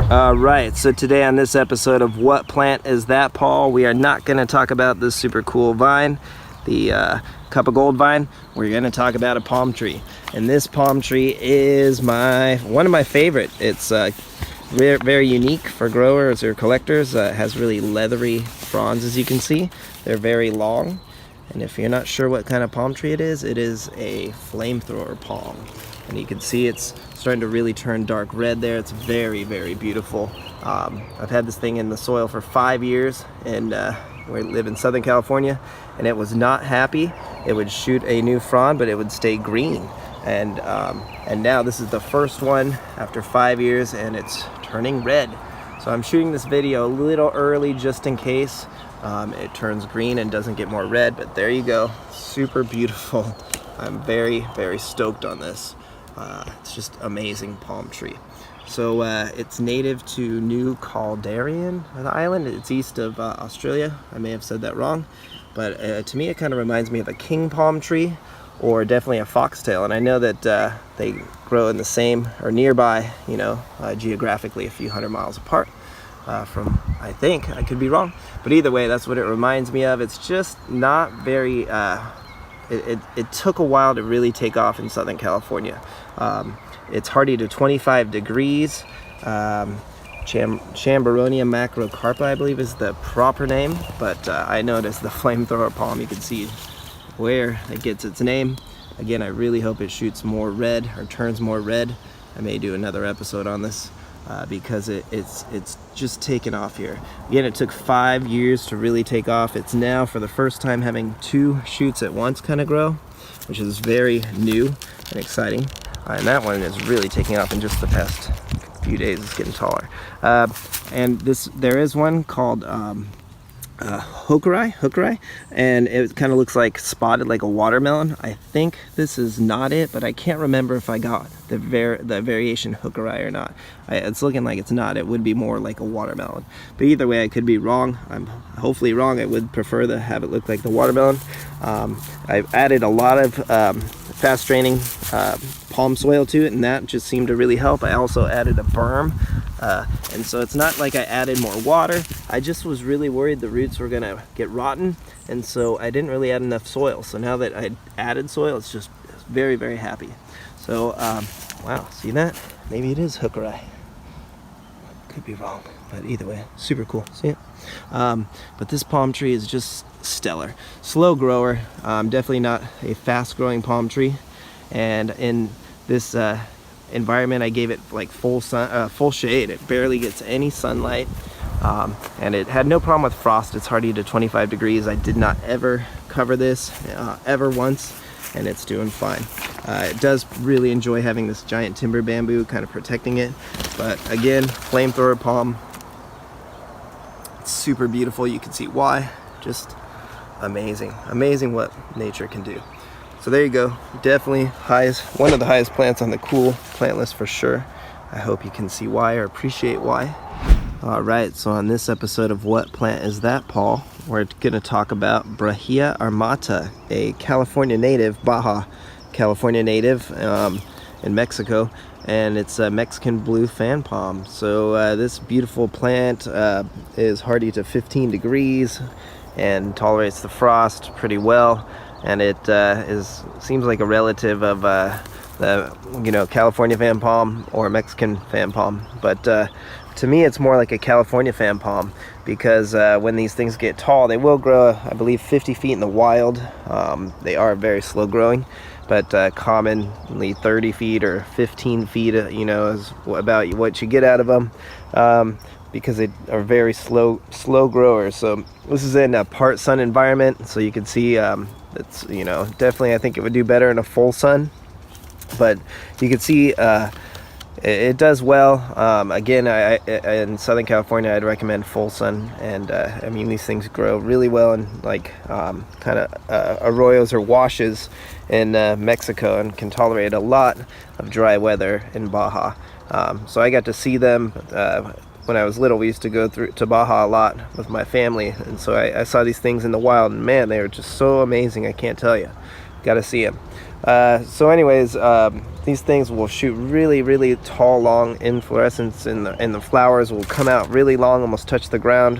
Alright, so today on this episode of What Plant Is That, Paul? We are not going to talk about this super cool vine, the cup of gold vine. We're going to talk about a palm tree. And this palm tree is one of my favorite. It's very unique for growers or collectors. It has really leathery fronds, as you can see. They're very long. And if you're not sure what kind of palm tree it is a flamethrower palm. And you can see it's starting to really turn dark red there. It's very, very beautiful. I've had this thing in the soil for 5 years, and we live in Southern California, and it was not happy. It would shoot a new frond, but it would stay green. And now this is the first one after 5 years, and it's turning red. So I'm shooting this video a little early just in case it turns green and doesn't get more red, but there you go. Super beautiful. I'm very, very stoked on this. It's just amazing palm tree. So it's native to New Caledonia, the island. It's east of Australia. I may have said that wrong, but to me it kind of reminds me of a king palm tree, or definitely a foxtail. And I know that they grow in the same or nearby, geographically a few hundred miles apart from, I think, I could be wrong, but either way, that's what it reminds me of. It's just not very it took a while to really take off in Southern California. It's hardy to 25 degrees. Chambeyronia macrocarpa, I believe, is the proper name, but I noticed the flamethrower palm, you can see where it gets its name. Again, I really hope it shoots more red or turns more red. I may do another episode on this because it's just taken off here. Again, it took 5 years to really take off. It's now for the first time having 2 shoots at once kind of grow, which is very new and exciting. And that one is really taking off in just the past few days. It's getting taller. And there is one called Jaggery, and it kind of looks like spotted like a watermelon. I think this is not it, but I can't remember if I got the variation Jaggery or not. It's looking like it's not. It would be more like a watermelon, but either way, I could be wrong. I'm hopefully wrong. I would prefer to have it look like the watermelon. I've added a lot of fast draining palm soil to it, and that just seemed to really help. I also added a berm. And so it's not like I added more water. I just was really worried the roots were gonna get rotten, and so I didn't really add enough soil. So now that I added soil, it's very, very happy. So wow, see that? Maybe it is Jaggery. Could be wrong, but either way, super cool. See it? But this palm tree is just stellar. Slow grower, definitely not a fast growing palm tree. And in this environment, I gave it like full shade. It barely gets any sunlight, and it had no problem with frost. It's hardy to 25 degrees. I did not ever cover this ever once, and it's doing fine. It does really enjoy having this giant timber bamboo kind of protecting it, but again, flamethrower palm. It's super beautiful. You can see why. Just amazing what nature can do. So there you go. Definitely one of the highest plants on the cool plant list for sure. I hope you can see why or appreciate why. Alright, so on this episode of What Plant Is That, Paul? We're going to talk about Brahia armata, a California native, Baja California native in Mexico, and it's a Mexican blue fan palm. So this beautiful plant is hardy to 15 degrees and tolerates the frost pretty well. And it seems like a relative of the California fan palm or Mexican fan palm, but to me it's more like a California fan palm, because when these things get tall, they will grow, I believe, 50 feet in the wild. They are very slow growing, but commonly 30 feet or 15 feet is about what you get out of them, because they are very slow growers. So this is in a part sun environment, so you can see it's definitely, I think it would do better in a full sun, but you can see it does well. Again, in Southern California, I'd recommend full sun, and I mean, these things grow really well in like kind of arroyos or washes in Mexico, and can tolerate a lot of dry weather in Baja. So I got to see them when I was little. We used to go to Baja a lot with my family, and so I saw these things in the wild, and man, they were just so amazing. I can't tell you. Gotta see them. So anyways, these things will shoot really tall, long inflorescence, and the flowers will come out really long, almost touch the ground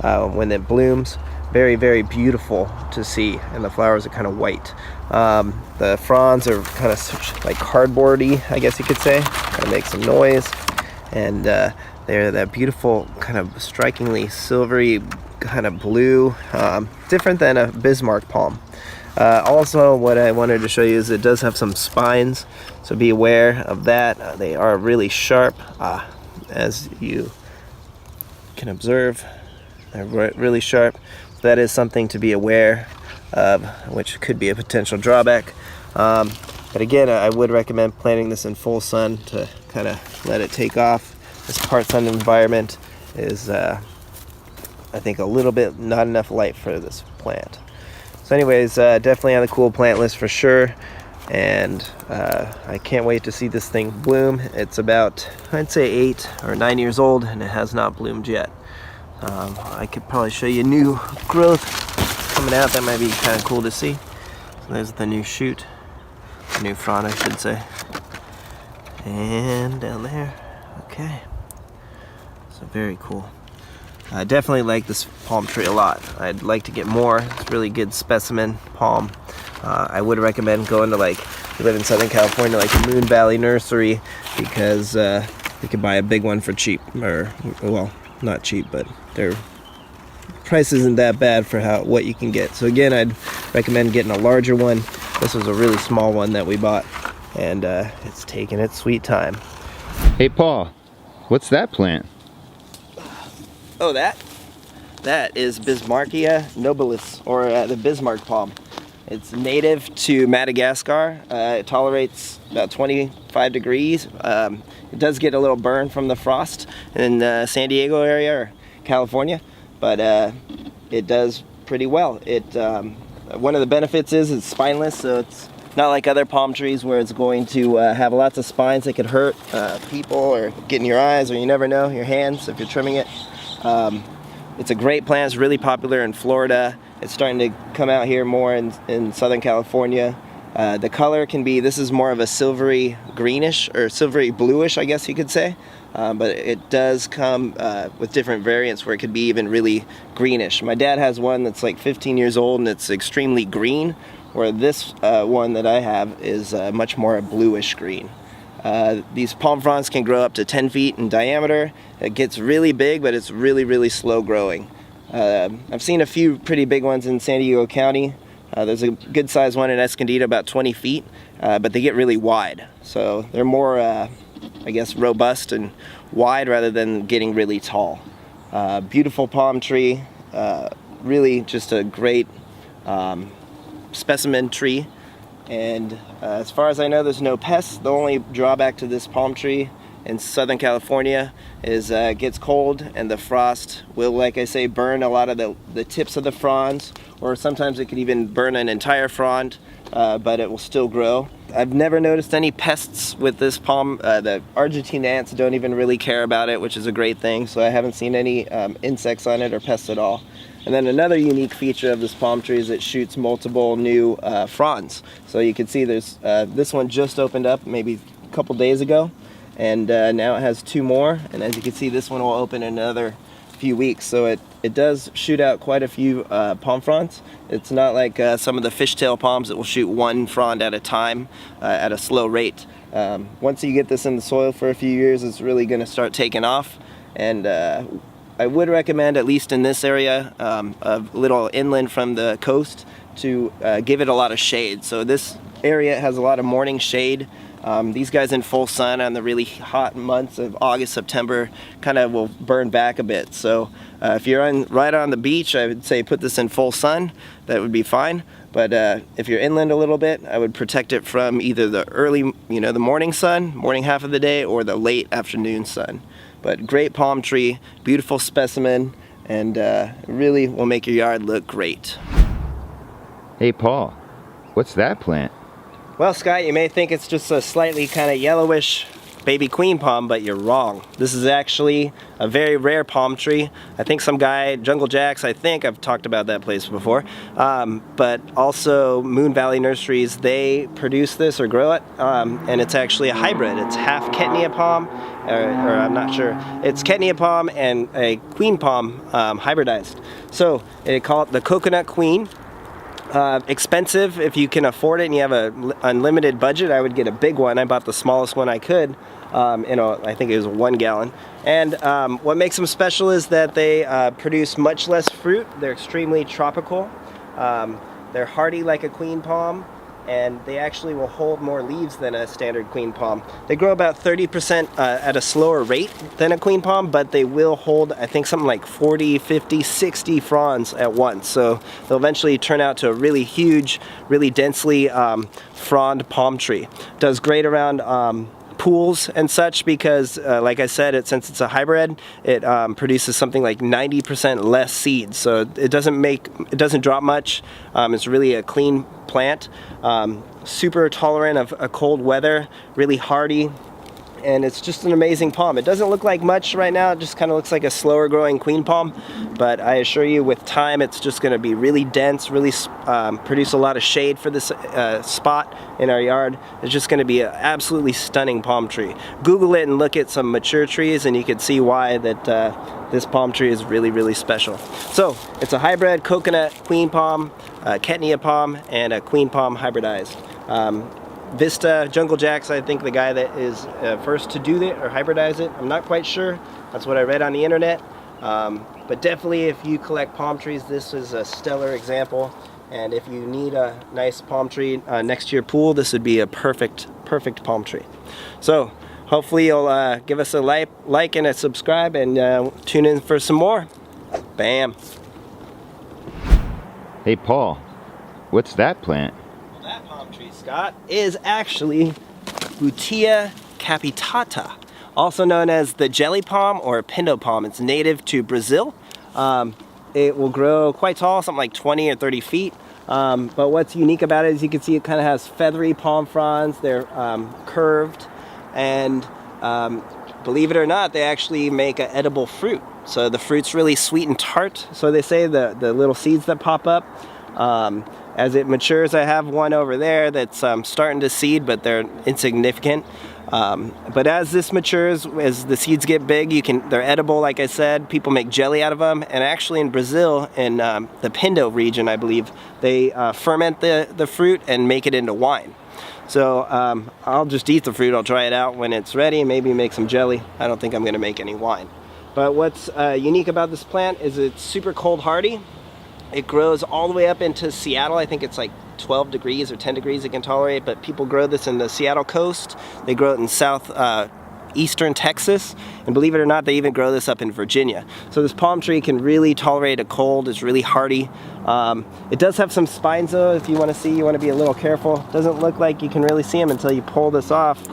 when it blooms. Very beautiful to see, and the flowers are kind of white. The fronds are kind of like cardboardy, I guess you could say. Kind of make some noise, and they're that beautiful kind of strikingly silvery kind of blue, different than a Bismarck palm. Also, what I wanted to show you is it does have some spines, so be aware of that. They are really sharp, as you can observe. They're really sharp. So that is something to be aware of, which could be a potential drawback. But again, I would recommend planting this in full sun to kind of let it take off. This part sun environment is, I think, a little bit not enough light for this plant. So anyways, definitely on the cool plant list for sure, and I can't wait to see this thing bloom. It's about, I'd say, 8 or 9 years old, and it has not bloomed yet. I could probably show you new growth coming out. That might be kind of cool to see. So there's the new shoot, the new frond, I should say, and down there. Okay, so very cool. I definitely like this palm tree a lot. I'd like to get more. It's a really good specimen palm. I would recommend going to, like, if you live in Southern California, like the Moon Valley Nursery, because you can buy a big one for cheap, or, well, not cheap, but their price isn't that bad for what you can get. So again, I'd recommend getting a larger one. This was a really small one that we bought, and it's taking its sweet time. Hey Paul, what's that plant? Oh, that is Bismarckia nobilis, or the Bismark Palm. It's native to Madagascar. It tolerates about 25 degrees. It does get a little burn from the frost in the San Diego area or California, but it does pretty well. One of the benefits is it's spineless, so it's not like other palm trees where it's going to have lots of spines that could hurt people or get in your eyes, or you never know, your hands if you're trimming it. It's a great plant. It's really popular in Florida. It's starting to come out here more in Southern California. The color can be, this is more of a silvery greenish, or silvery bluish, I guess you could say. But it does come with different variants where it could be even really greenish. My dad has one that's like 15 years old and it's extremely green, where this one that I have is much more a bluish green. These palm fronds can grow up to 10 feet in diameter. It gets really big, but it's really slow growing. I've seen a few pretty big ones in San Diego County. There's a good sized one in Escondido, about 20 feet, but they get really wide. So they're more, I guess, robust and wide rather than getting really tall. Beautiful palm tree, really just a great specimen tree. And as far as I know, there's no pests. The only drawback to this palm tree in Southern California is it gets cold, and the frost will, like I say, burn a lot of the tips of the fronds, or sometimes it could even burn an entire frond, but it will still grow. I've never noticed any pests with this palm. The Argentine ants don't even really care about it, which is a great thing, so I haven't seen any insects on it or pests at all. And then another unique feature of this palm tree is it shoots multiple new fronds. So you can see there's this one just opened up maybe a couple days ago, and now it has 2 more, and as you can see, this one will open in another few weeks. So it does shoot out quite a few palm fronds. It's not like some of the fishtail palms that will shoot 1 frond at a time at a slow rate. Once you get this in the soil for a few years, it's really going to start taking off. And I would recommend, at least in this area, a little inland from the coast, to give it a lot of shade. So this area has a lot of morning shade. These guys in full sun on the really hot months of August, September kind of will burn back a bit. So if you're right on the beach, I would say put this in full sun. That would be fine. But if you're inland a little bit, I would protect it from either the early, the morning sun, morning half of the day, or the late afternoon sun. But great palm tree, beautiful specimen, and really will make your yard look great. Hey Paul, what's that plant? Well, Scott, you may think it's just a slightly kind of yellowish baby queen palm, but you're wrong. This is actually a very rare palm tree. I think some guy, Jungle Jacks, I think I've talked about that place before, but also Moon Valley Nurseries, they produce this or grow it, and it's actually a hybrid. It's half Ketnia palm, or I'm not sure. It's Ketnia palm and a queen palm hybridized. So they call it the coconut queen. Expensive if you can afford it and you have an unlimited budget. I would get a big one. I bought the smallest one I could. I think it was 1 gallon. And what makes them special is that they produce much less fruit. They're extremely tropical. They're hardy like a queen palm, and they actually will hold more leaves than a standard queen palm. They grow about 30% at a slower rate than a queen palm, but they will hold, I think, something like 40, 50, 60 fronds at once. So they'll eventually turn out to a really huge, really densely frond palm tree. Does great around pools and such because, like I said, since it's a hybrid, it produces something like 90% less seeds. So it doesn't drop much. It's really a clean plant. Super tolerant of cold weather, really hardy, and it's just an amazing palm. It doesn't look like much right now. It just kind of looks like a slower growing queen palm, but I assure you with time it's just going to be really dense, really produce a lot of shade for this spot in our yard. It's just going to be an absolutely stunning palm tree. Google it and look at some mature trees and you can see why that this palm tree is really, really special. So it's a hybrid coconut queen palm, Ketnia palm, and a queen palm hybridized. Vista, Jungle Jacks, I think the guy that is first to do it or hybridize it. I'm not quite sure. That's what I read on the internet. But definitely if you collect palm trees, this is a stellar example. And if you need a nice palm tree next to your pool, this would be a perfect palm tree. So hopefully you'll give us a like and a subscribe and tune in for some more. Bam. Hey Paul, what's that plant? That palm tree, Scott, is actually Butia capitata, also known as the jelly palm or Pindo palm. It's native to Brazil. It will grow quite tall, something like 20 or 30 feet. But what's unique about it is you can see it kind of has feathery palm fronds. They're curved, and believe it or not, they actually make an edible fruit. So the fruit's really sweet and tart. So they say the little seeds that pop up. As it matures, I have one over there that's starting to seed, but they're insignificant. But as this matures, as the seeds get big, they're edible, like I said. People make jelly out of them. And actually in Brazil, in the Pindo region, I believe, they ferment the fruit and make it into wine. So I'll just eat the fruit. I'll try it out when it's ready and maybe make some jelly. I don't think I'm going to make any wine. But what's unique about this plant is it's super cold hardy. It grows all the way up into Seattle. I think it's like 12 degrees or 10 degrees it can tolerate, but people grow this in the Seattle coast. They grow it in southeastern Texas, and believe it or not, they even grow this up in Virginia. So this palm tree can really tolerate a cold. It's really hardy. It does have some spines though. If you want to see, you want to be a little careful. It doesn't look like you can really see them until you pull this off.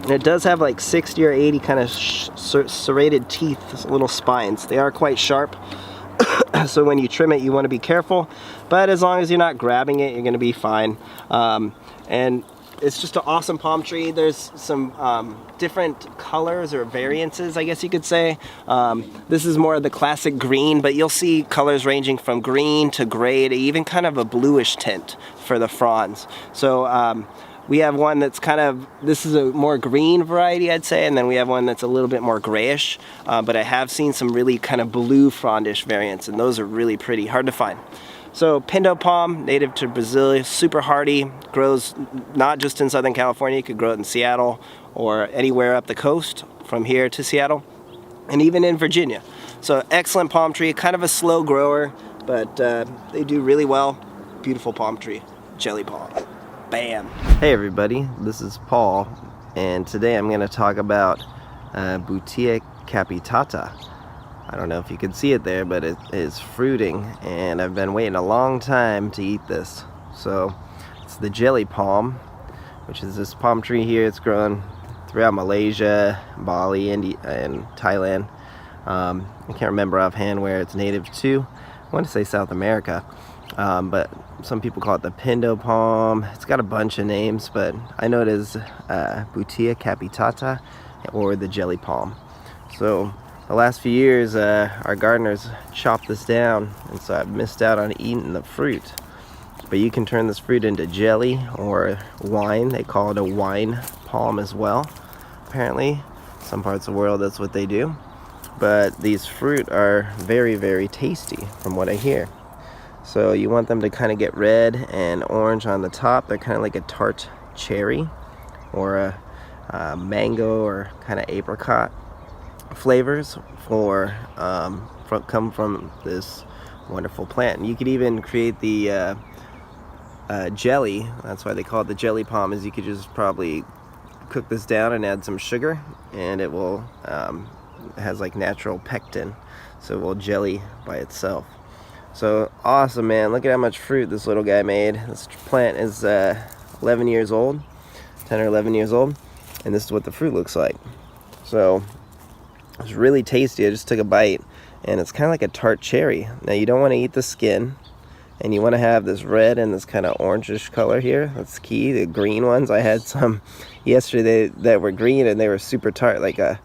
And it does have like 60 or 80 kind of serrated teeth, little spines. They are quite sharp. So when you trim it, you want to be careful, but as long as you're not grabbing it, you're going to be fine. And it's just an awesome palm tree. There's some different colors or variances, I guess you could say. This is more of the classic green, but you'll see colors ranging from green to gray to even kind of a bluish tint for the fronds. So we have one that's this is a more green variety, I'd say, and then we have one that's a little bit more grayish, but I have seen some really kind of blue frondish variants, and those are really pretty, hard to find. So Pindo palm, native to Brazil, super hardy, grows not just in Southern California, you could grow it in Seattle or anywhere up the coast from here to Seattle, and even in Virginia. So excellent palm tree, kind of a slow grower, but they do really well. Beautiful palm tree, jelly palm. Bam! Hey everybody, this is Paul, and today I'm going to talk about Butia capitata. I don't know if you can see it there, but it is fruiting, and I've been waiting a long time to eat this. So it's the jelly palm, which is this palm tree here. It's grown throughout Malaysia, Bali, India, and Thailand. I can't remember offhand where it's native to. I want to say South America. but some people call it the Pindo palm. It's got a bunch of names, but I know it is Butia capitata, or the jelly palm. So the last few years, our gardeners chopped this down, and so I've missed out on eating the fruit. But you can turn this fruit into jelly or wine. They call it a wine palm as well. Apparently, some parts of the world that's what they do. But these fruit are very, very tasty from what I hear. So you want them to kind of get red and orange on the top. They're kind of like a tart cherry or a mango or kind of apricot flavors come from this wonderful plant. And you could even create the jelly. That's why they call it the jelly palm, is you could just probably cook this down and add some sugar, and it will it has like natural pectin, so it will jelly by itself. So awesome, man. Look at how much fruit this little guy made. This plant is 11 years old, 10 or 11 years old, and this is what the fruit looks like. So it's really tasty. I just took a bite, and it's kind of like a tart cherry. Now you don't want to eat the skin, and you want to have this red and this kind of orangish color here. That's key. The green ones, I had some yesterday that were green, and they were super tart, like a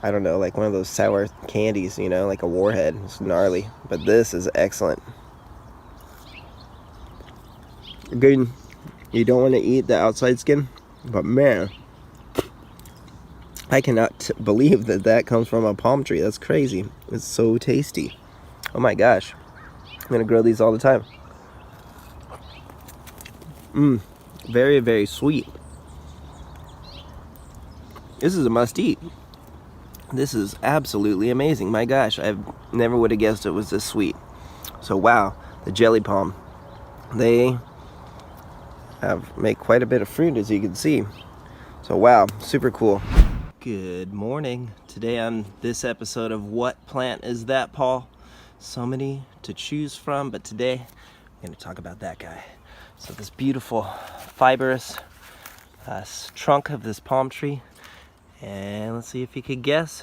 I don't know, like one of those sour candies, you know, like a warhead. It's gnarly, but this is excellent. Good. You don't want to eat the outside skin, but man, I cannot believe that that comes from a palm tree. That's crazy. It's so tasty. Oh my gosh. I'm gonna grow these all the time. Very, very sweet. This is a must eat. This is absolutely amazing. My gosh, I never would have guessed it was this sweet. So wow, the jelly palm. They make quite a bit of fruit, as you can see. So wow, super cool. Good morning. Today on this episode of What Plant Is That, Paul? So many to choose from, but today I'm going to talk about that guy. So this beautiful fibrous trunk of this palm tree. And let's see if you could guess.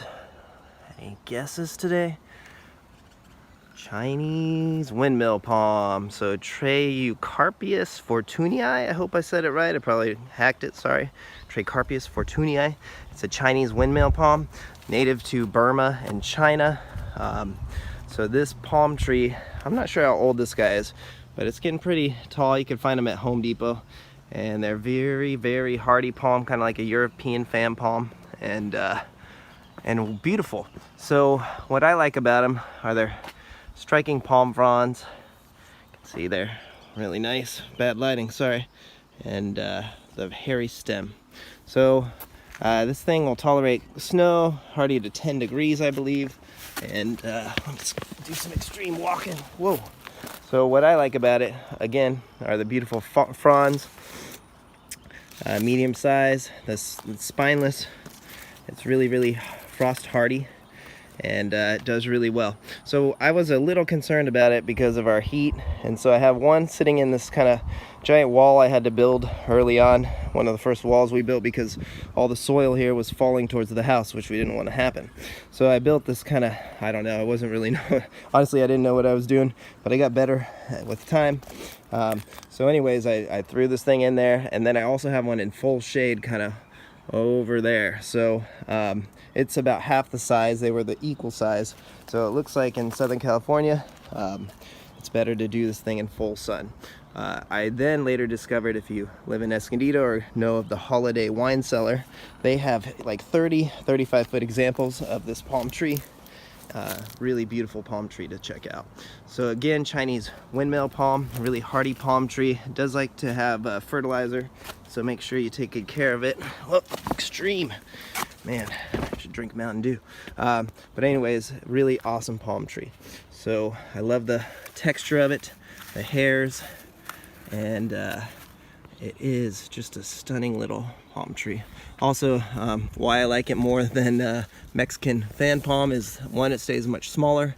Any guesses today? Chinese windmill palm. So Trayeucarpius fortunii. I hope I said it right. I probably hacked it, sorry. Trayeucarpius fortunii. It's a Chinese windmill palm, native to Burma and China. So this palm tree, I'm not sure how old this guy is, but it's getting pretty tall. You can find them at Home Depot. And they're very, very hardy palm, kind of like a European fan palm, and beautiful. So what I like about them are their striking palm fronds. You can see they're really nice. Bad lighting, sorry. And the hairy stem. So this thing will tolerate snow, hardy to 10 degrees, I believe. And let's do some extreme walking. Whoa. So what I like about it, again, are the beautiful fronds. Medium size, that's spineless. It's really, really frost hardy, and it does really well. So I was a little concerned about it because of our heat, and so I have one sitting in this kind of giant wall I had to build early on, one of the first walls we built, because all the soil here was falling towards the house, which we didn't want to happen. So I built this kind of, I don't know, I wasn't really honestly, I didn't know what I was doing, but I got better with time. So anyways, I threw this thing in there, and then I also have one in full shade kind of over there. So it's about half the size. They were the equal size. So it looks like in Southern California, it's better to do this thing in full sun. I then later discovered, if you live in Escondido or know of the Holiday Wine Cellar, they have like 35 foot examples of this palm tree. Really beautiful palm tree to check out. So again, Chinese windmill palm, really hardy palm tree. It does like to have fertilizer, so make sure you take good care of it. Whoa, extreme. Man, I should drink Mountain Dew. But anyways, really awesome palm tree. So I love the texture of it, the hairs, and it is just a stunning little palm tree. Also, why I like it more than Mexican fan palm is, one, it stays much smaller,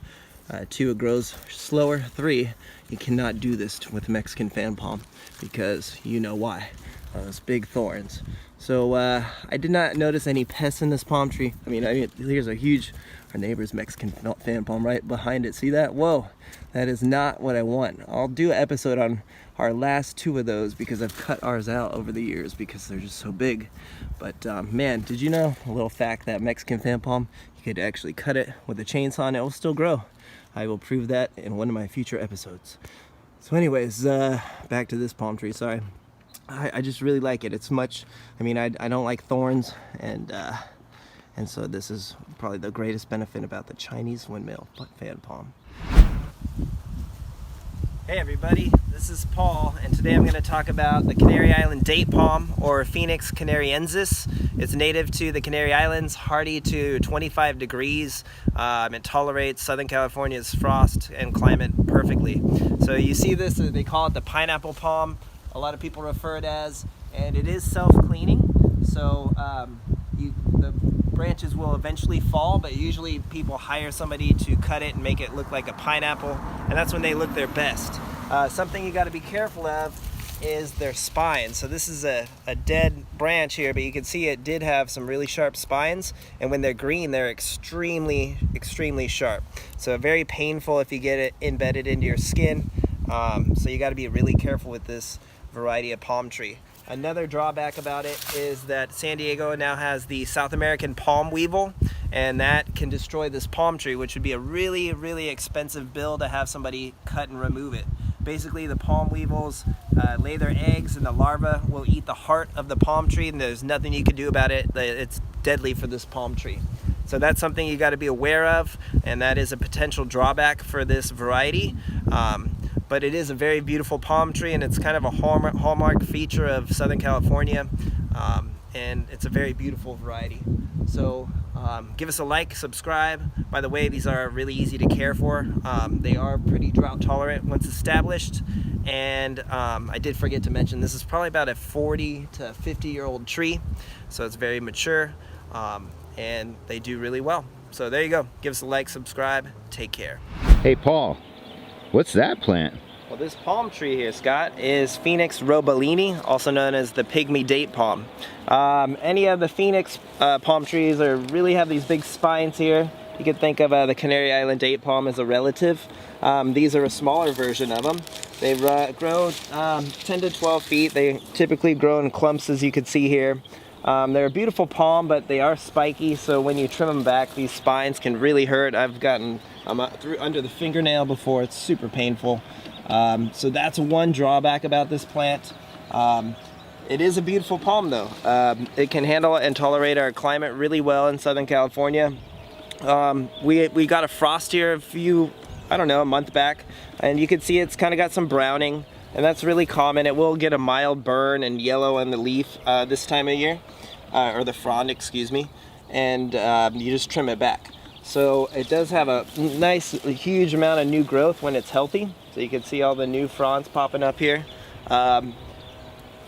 two, it grows slower, three, you cannot do this with Mexican fan palm, because you know why. those big thorns. So I did not notice any pests in this palm tree. I mean, here's a huge, our neighbor's Mexican fan palm right behind it. See that? Whoa, that is not what I want. I'll do an episode on our last 2 of those because I've cut ours out over the years because they're just so big. But man, did you know, a little fact, that Mexican fan palm, you could actually cut it with a chainsaw and it will still grow. I will prove that in one of my future episodes. So anyways, back to this palm tree, sorry. I just really like it. It's much, I mean, I don't like thorns, and so this is probably the greatest benefit about the Chinese windmill fan palm. Hey everybody, this is Paul, and today I'm going to talk about the Canary Island date palm, or Phoenix canariensis. It's native to the Canary Islands, hardy to 25 degrees. It tolerates Southern California's frost and climate perfectly. So you see this, they call it the pineapple palm. A lot of people refer it as, and it is self-cleaning. So the branches will eventually fall, but usually people hire somebody to cut it and make it look like a pineapple, and that's when they look their best. Something you got to be careful of is their spines. So this is a dead branch here, but you can see it did have some really sharp spines, and when they're green, they're extremely sharp. So very painful if you get it embedded into your skin. So you got to be really careful with this variety of palm tree. Another drawback about it is that San Diego now has the South American palm weevil, and that can destroy this palm tree, which would be a really expensive bill to have somebody cut and remove it. Basically, the palm weevils lay their eggs, and the larvae will eat the heart of the palm tree, and there's nothing you can do about it. It's deadly for this palm tree. So that's something you got to be aware of, and that is a potential drawback for this variety. But it is a very beautiful palm tree, and it's kind of a hallmark feature of Southern California, and it's a very beautiful variety. So give us a like, subscribe. By the way, these are really easy to care for. They are pretty drought tolerant once established, and I did forget to mention this is probably about a 40 to 50-year-old tree, so it's very mature, and they do really well. So there you go. Give us a like, subscribe, take care. Hey Paul, what's that plant? Well, this palm tree here, Scott, is Phoenix robellini, also known as the Pygmy date palm. Any of the Phoenix palm trees really have these big spines here. You could think of the Canary Island date palm as a relative. These are a smaller version of them. They grow 10 to 12 feet. They typically grow in clumps, as you can see here. They're a beautiful palm, but they are spiky, so when you trim them back, these spines can really hurt. I've gotten through under the fingernail before. It's super painful. So that's one drawback about this plant. It is a beautiful palm though. It can handle and tolerate our climate really well in Southern California. We got a frost here a month back, and you can see it's kind of got some browning, and that's really common. It will get a mild burn and yellow on the leaf this time of year, or the frond, excuse me, and you just trim it back. So it does have a nice, huge amount of new growth when it's healthy. So you can see all the new fronds popping up here.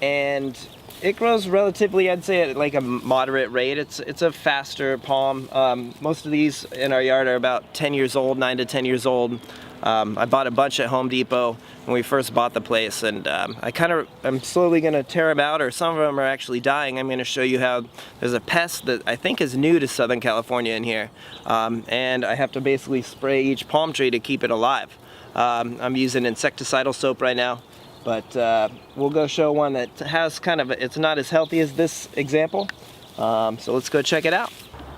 And it grows relatively, I'd say, at like a moderate rate. It's a faster palm. Most of these in our yard are about 10 years old, 9 to 10 years old. I bought a bunch at Home Depot when we first bought the place, and I'm slowly going to tear them out, or some of them are actually dying. I'm going to show you how there's a pest that I think is new to Southern California in here, and I have to basically spray each palm tree to keep it alive. I'm using insecticidal soap right now, but we'll go show one that has it's not as healthy as this example, so let's go check it out.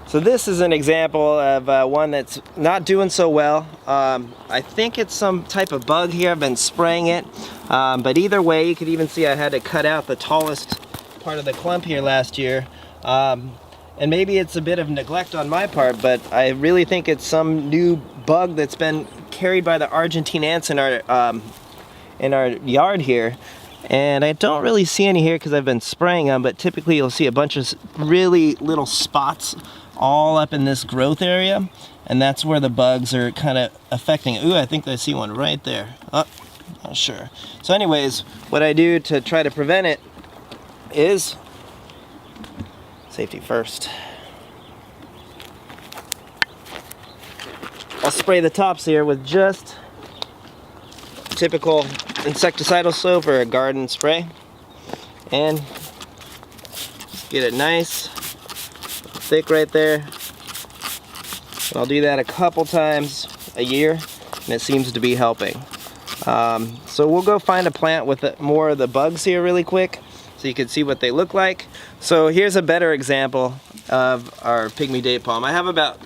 So this is an example of one that's not doing so well. I think it's some type of bug here. I've been spraying it, but either way, you could even see I had to cut out the tallest part of the clump here last year. And maybe it's a bit of neglect on my part, but I really think it's some new bug that's been carried by the Argentine ants in our yard here. And I don't really see any here because I've been spraying them, but typically you'll see a bunch of really little spots all up in this growth area, and that's where the bugs are kind of affecting it. Ooh, I think I see one right there. Oh, not sure. So anyways, what I do to try to prevent it is safety first. I'll spray the tops here with just typical insecticidal soap or a garden spray, and just get it nice, thick right there. And I'll do that a couple times a year, and it seems to be helping. So we'll go find a plant with more of the bugs here really quick, so you can see what they look like. So here's a better example of our pygmy date palm. I have about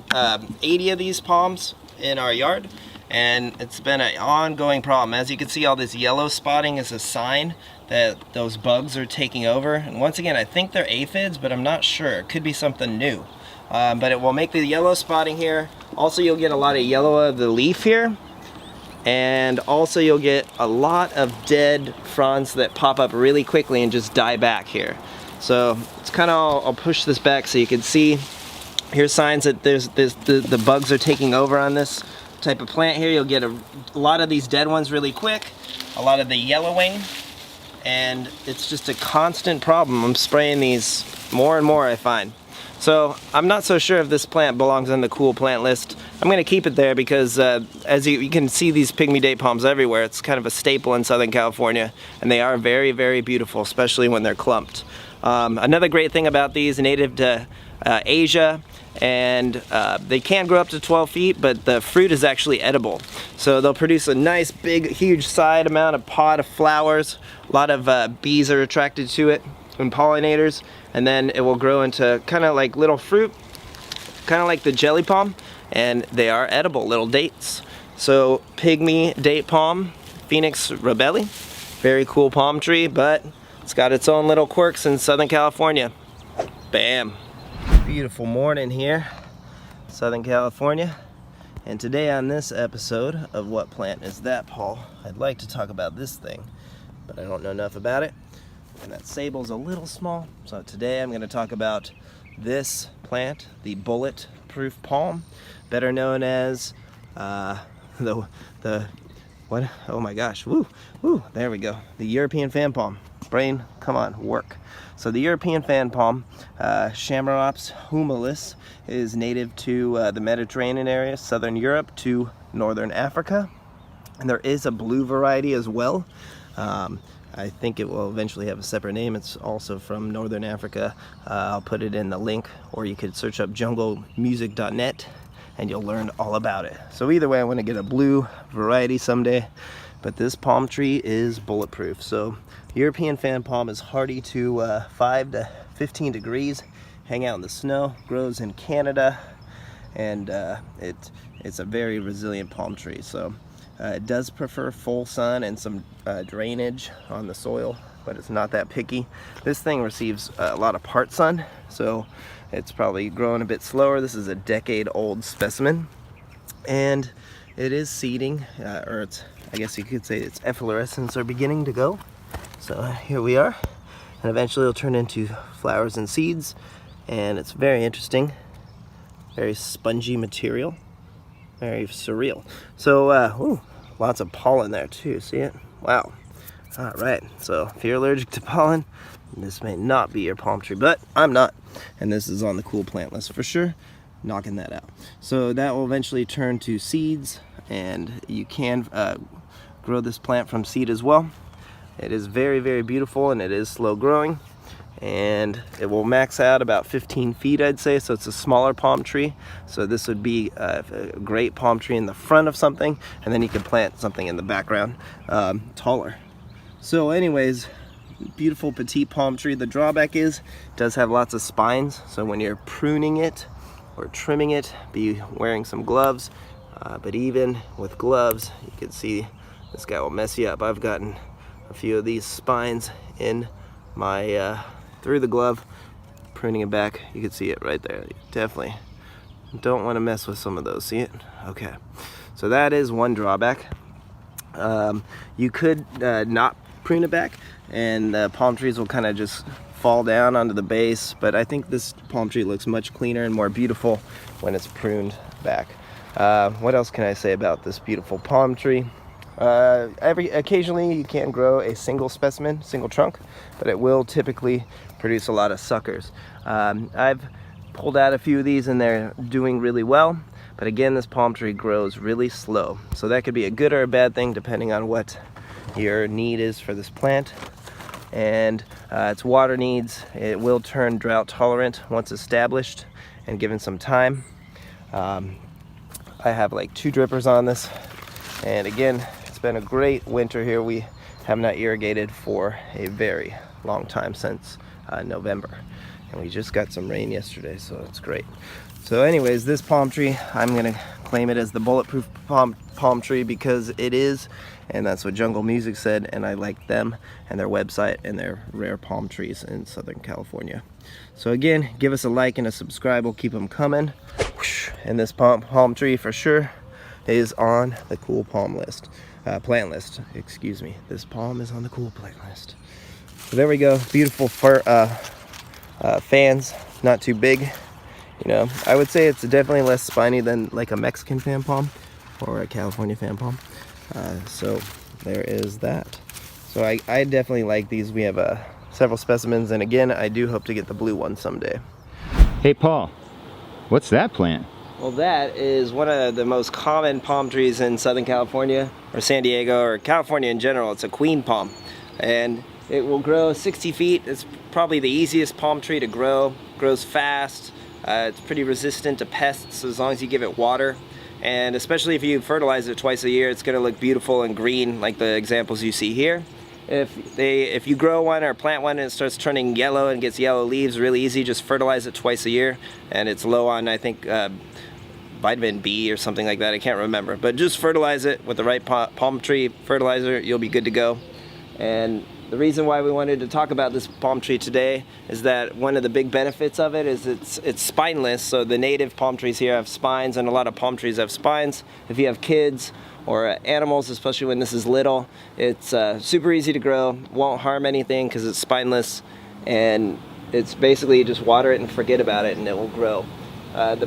80 of these palms in our yard, and it's been an ongoing problem. As you can see, all this yellow spotting is a sign that those bugs are taking over. And once again, I think they're aphids, but I'm not sure. It could be something new. But it will make the yellow spotting here. Also, you'll get a lot of yellow of the leaf here. And also you'll get a lot of dead fronds that pop up really quickly and just die back here. So it's kind of, I'll push this back so you can see. Here's signs that the bugs are taking over on this type of plant here. You'll get a lot of these dead ones really quick, a lot of the yellowing, and it's just a constant problem. I'm spraying these more and more, I find. So I'm not so sure if this plant belongs on the cool plant list. I'm going to keep it there because as you can see these pygmy date palms everywhere. It's kind of a staple in Southern California, and they are very, very beautiful, especially when they're clumped. Another great thing about these, native to Asia, and they can grow up to 12 feet, but the fruit is actually edible. So they'll produce a nice big huge side amount of pod of flowers. A lot of bees are attracted to it and pollinators, and then it will grow into kind of like little fruit, kind of like the jelly palm, and they are edible little dates. So pygmy date palm, Phoenix rebelli, very cool palm tree, but it's got its own little quirks in Southern California. Bam. Beautiful morning here, Southern California. And today on this episode of What Plant Is That, Paul, I'd like to talk about this thing, but I don't know enough about it. And that sable's a little small. So today I'm going to talk about this plant, the bulletproof palm, better known as what? Oh my gosh! Woo! There we go. The European fan palm. Brain, come on, work. So the European fan palm, Chambeyronia humilis, is native to the Mediterranean area, Southern Europe to Northern Africa, and there is a blue variety as well. I think it will eventually have a separate name. It's also from Northern Africa. I'll put it in the link, or you could search up junglemusic.net and you'll learn all about it. So either way, I want to get a blue variety someday, but this palm tree is bulletproof. So European fan palm is hardy to 5 to 15 degrees, hang out in the snow, grows in Canada, and it's a very resilient palm tree. So it does prefer full sun and some drainage on the soil, but it's not that picky. This thing receives a lot of part sun, so it's probably growing a bit slower. This is a decade-old specimen, and it is seeding, or it's, I guess you could say its efflorescence are beginning to go. So here we are, and eventually it'll turn into flowers and seeds, and it's very interesting, very spongy material. Very surreal. So, lots of pollen there too, see it? Wow. Alright, so if you're allergic to pollen, this may not be your palm tree, but I'm not. And this is on the cool plant list for sure. Knocking that out. So that will eventually turn to seeds, and you can grow this plant from seed as well. It is very, very beautiful, and it is slow growing. And it will max out about 15 feet, I'd say, so it's a smaller palm tree. So this would be a great palm tree in the front of something, and then you can plant something in the background taller. So anyways, beautiful petite palm tree. The drawback is it does have lots of spines, so when you're pruning it or trimming it, be wearing some gloves. But even with gloves, you can see this guy will mess you up. I've gotten a few of these spines in my through the glove, pruning it back. You can see it right there. You definitely don't want to mess with some of those. See it? Okay. So that is one drawback. You could not prune it back, and the palm trees will kind of just fall down onto the base, but I think this palm tree looks much cleaner and more beautiful when it's pruned back. What else can I say about this beautiful palm tree? Occasionally you can grow a single specimen, single trunk, but it will typically produce a lot of suckers. I've pulled out a few of these and they're doing really well, but again, this palm tree grows really slow. So that could be a good or a bad thing depending on what your need is for this plant. and its water needs, it will turn drought tolerant once established and given some time. I have like 2 drippers on this, and again, it's been a great winter here. We have not irrigated for a very long time, since November, and we just got some rain yesterday, so it's great. So anyways, this palm tree, I'm gonna claim it as the bulletproof palm tree because it is, and that's what Jungle Music said, and I like them and their website and their rare palm trees in Southern California. So again, give us a like and a subscribe, we'll keep them coming. And this palm tree for sure is on the cool palm list, plant list, excuse me. This palm is on the cool plant list. So there we go, beautiful fans, not too big. You know, I would say it's definitely less spiny than like a Mexican fan palm or a California fan palm. So there is that. So I definitely like these. We have several specimens, and again, I do hope to get the blue one someday. Hey Paul, what's that plant? Well, that is one of the most common palm trees in Southern California or San Diego or California in general. It's a queen palm, and it will grow 60 feet. It's probably the easiest palm tree to grow. Grows fast. It's pretty resistant to pests as long as you give it water, and especially if you fertilize it twice a year, it's going to look beautiful and green like the examples you see here. If you grow one or plant one and it starts turning yellow and gets yellow leaves, really easy, just fertilize it twice a year, and it's low on, I think, vitamin B or something like that, I can't remember, but just fertilize it with the right palm tree fertilizer, you'll be good to go. And the reason why we wanted to talk about this palm tree today is that one of the big benefits of it is it's spineless. So the native palm trees here have spines, and a lot of palm trees have spines. If you have kids or animals, especially when this is little, it's super easy to grow, won't harm anything because it's spineless, and it's basically just water it and forget about it and it will grow.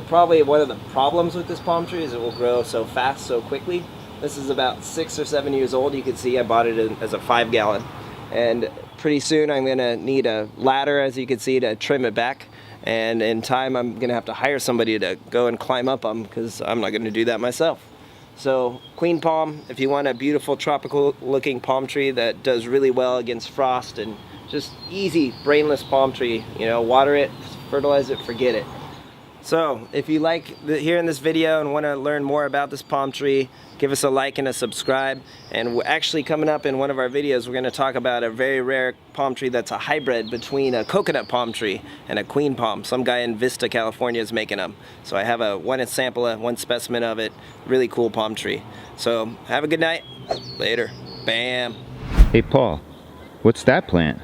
Probably one of the problems with this palm tree is it will grow so fast, so quickly. This is about 6 or 7 years old. You can see I bought it as a 5-gallon. And pretty soon I'm gonna need a ladder, as you can see, to trim it back. And in time I'm gonna have to hire somebody to go and climb up them because I'm not gonna do that myself. So queen palm, if you want a beautiful tropical looking palm tree that does really well against frost and just easy brainless palm tree, you know, water it, fertilize it, forget it. So if you like hearing this video and want to learn more about this palm tree, give us a like and a subscribe. And we're actually coming up in one of our videos, we're going to talk about a very rare palm tree that's a hybrid between a coconut palm tree and a queen palm. Some guy in Vista, California is making them. So I have one specimen of it. Really cool palm tree. So have a good night. Later. Bam. Hey Paul, what's that plant?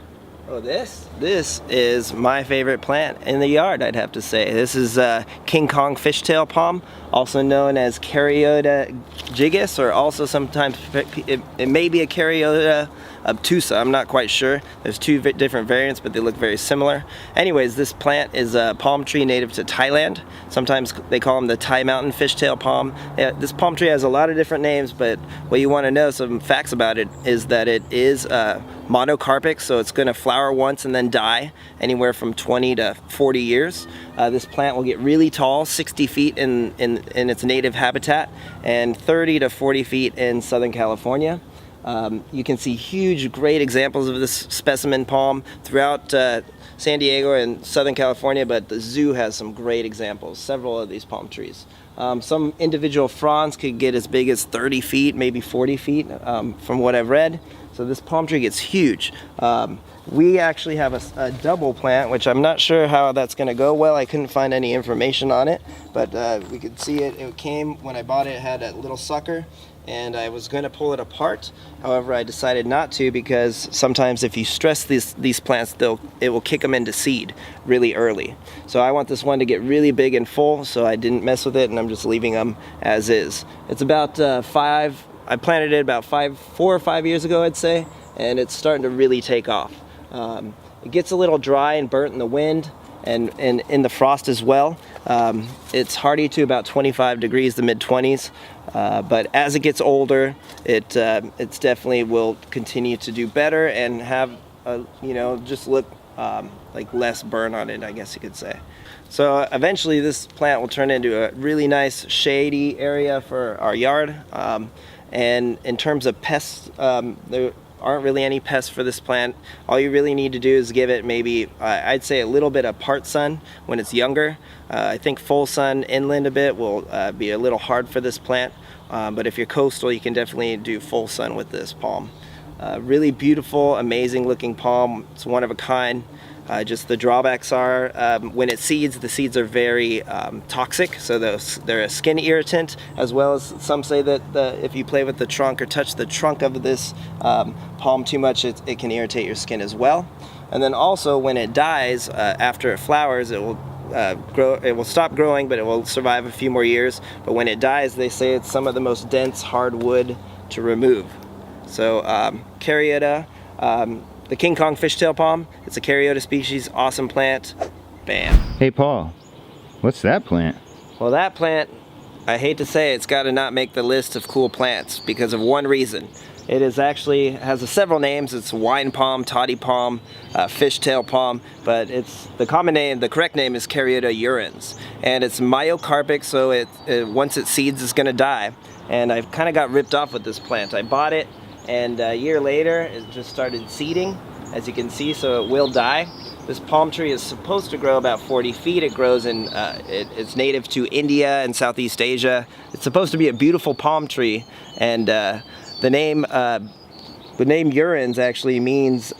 Oh, this is my favorite plant in the yard, I'd have to say. This is King Kong fishtail palm, also known as Caryota Gigas, or also sometimes it may be a Caryota obtusa. I'm not quite sure. There's 2 different variants, but they look very similar. Anyways, this plant is a palm tree native to Thailand. Sometimes they call them the Thai mountain fishtail palm. This palm tree has a lot of different names, but what you want to know, some facts about it, is that it is monocarpic, so it's going to flower once and then die anywhere from 20 to 40 years. This plant will get really tall, 60 feet in its native habitat and 30 to 40 feet in Southern California. You can see huge, great examples of this specimen palm throughout San Diego and Southern California, but the zoo has some great examples, several of these palm trees. Some individual fronds could get as big as 30 feet, maybe 40 feet from what I've read. So this palm tree gets huge. We actually have a double plant, which I'm not sure how that's going to go well. I couldn't find any information on it, but we could see it. It came, when I bought it, it had a little sucker, and I was going to pull it apart. However, I decided not to because sometimes if you stress these plants, it will kick them into seed really early. So I want this one to get really big and full, so I didn't mess with it, and I'm just leaving them as is. It's about I planted it about 4 or 5 years ago, I'd say, and it's starting to really take off. It gets a little dry and burnt in the wind and in the frost as well. It's hardy to about 25 degrees, the mid-20s, but as it gets older, it's definitely will continue to do better and have just look like less burn on it, I guess you could say. So eventually this plant will turn into a really nice shady area for our yard. And in terms of pests, aren't really any pests for this plant. All you really need to do is give it maybe, I'd say a little bit of part sun when it's younger. I think full sun inland a bit will be a little hard for this plant, but if you're coastal, you can definitely do full sun with this palm. Really beautiful, amazing looking palm. It's one of a kind. Just the drawbacks are when it seeds, the seeds are very toxic, so they're a skin irritant, as well as some say that if you play with the trunk or touch the trunk of this palm too much, it can irritate your skin as well. And then also when it dies, after it flowers, it will it will stop growing, but it will survive a few more years. But when it dies, they say it's some of the most dense hard wood to remove. So Caryota, the King Kong fishtail palm, it's a Caryota species, awesome plant. Bam. Hey Paul, what's that plant? Well, that plant, I hate to say it's got to not make the list of cool plants because of one reason. It is actually has several names. It's wine palm, toddy palm, fishtail palm, but it's the common name. The correct name is Caryota urens, and it's myocarpic. So once it seeds, it's going to die. And I kind of got ripped off with this plant. I bought it, and a year later, it just started seeding, as you can see. So it will die. This palm tree is supposed to grow about 40 feet. It grows in, it's native to India and Southeast Asia. It's supposed to be a beautiful palm tree, and the name urens actually means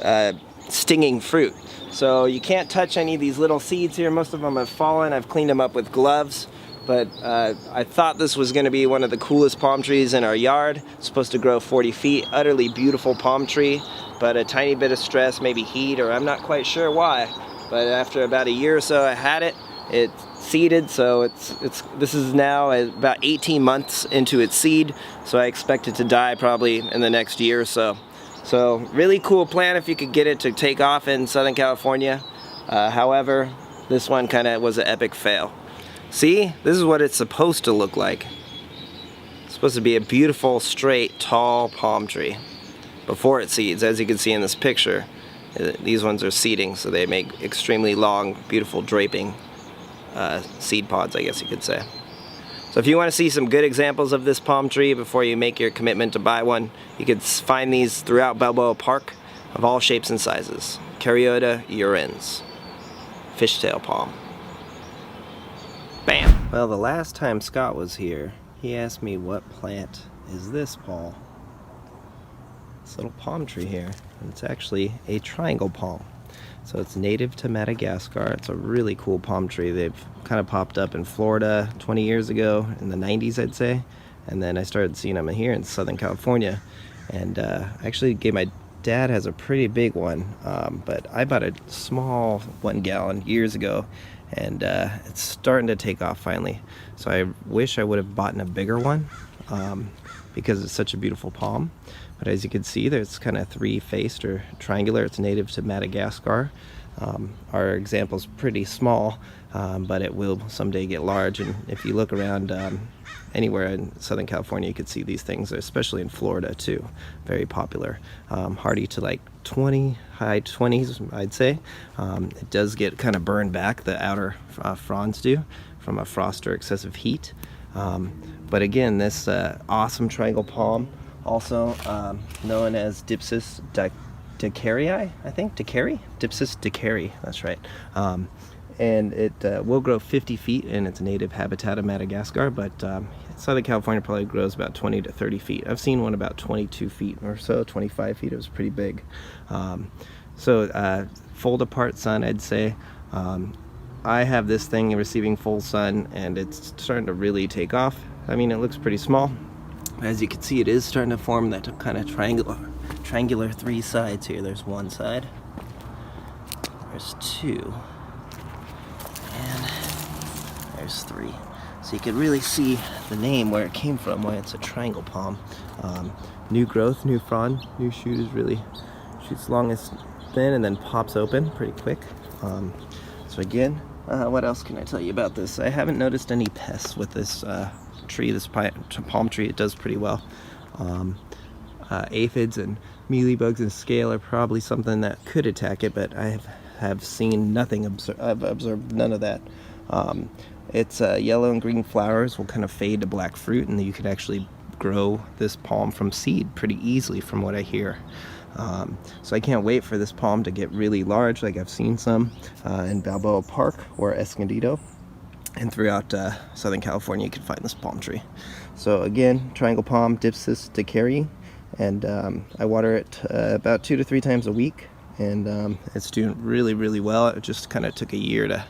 stinging fruit. So you can't touch any of these little seeds here. Most of them have fallen. I've cleaned them up with gloves. But I thought this was going to be one of the coolest palm trees in our yard. It's supposed to grow 40 feet. Utterly beautiful palm tree. But a tiny bit of stress, maybe heat, or I'm not quite sure why. But after about a year or so I had it, it seeded, so this is now about 18 months into its seed, so I expect it to die probably in the next year or so. So really cool plant if you could get it to take off in Southern California. However, this one kind of was an epic fail. See, this is what it's supposed to look like. It's supposed to be a beautiful, straight, tall palm tree before it seeds. As you can see in this picture, these ones are seeding, so they make extremely long, beautiful draping seed pods, I guess you could say. So if you want to see some good examples of this palm tree before you make your commitment to buy one, you could find these throughout Balboa Park of all shapes and sizes. Caryota urens, fishtail palm. Bam! Well, the last time Scott was here, he asked me what plant is this, Paul? This little palm tree here. And it's actually a triangle palm. So it's native to Madagascar. It's a really cool palm tree. They've kind of popped up in Florida 20 years ago, in the 90s I'd say. And then I started seeing them here in Southern California. And actually my dad has a pretty big one, but I bought a small 1 gallon years ago, and it's starting to take off finally. So I wish I would have bought a bigger one because it's such a beautiful palm. But as you can see, there's kind of three-faced or triangular. It's native to Madagascar. Our example's pretty small, but it will someday get large. And if you look around anywhere in Southern California, you could see these things, especially in Florida too. Very popular. Hardy to like 20, high 20s, I'd say. It does get kind of burned back, the outer fronds do, from a frost or excessive heat. But again, this awesome triangle palm, also known as Dipsis Jaggery, I think, Jaggery? Dipsis Jaggery, that's right. And it will grow 50 feet in its native habitat of Madagascar, but Southern California probably grows about 20 to 30 feet. I've seen one about 22 feet or so, 25 feet, it was pretty big. Fold apart sun, I'd say. I have this thing receiving full sun, and it's starting to really take off. I mean, it looks pretty small. As you can see, it is starting to form that kind of triangular three sides here. There's one side, there's two, and there's three. So you can really see the name, where it came from, why it's a triangle palm. New growth, new frond, new shoot is really shoots long as thin and then pops open pretty quick. So again, what else can I tell you about this? I haven't noticed any pests with this tree, this palm tree. It does pretty well. Aphids and mealybugs and scale are probably something that could attack it, but I have seen nothing. I've observed none of that. Its yellow and green flowers will kind of fade to black fruit, and you could actually grow this palm from seed pretty easily, from what I hear. So I can't wait for this palm to get really large, like I've seen some in Balboa Park or Escondido. And throughout Southern California, you can find this palm tree. So again, triangle palm, dipsis decayeri, and I water it about 2 to 3 times a week, and it's doing really, really well. It just kind of took a year to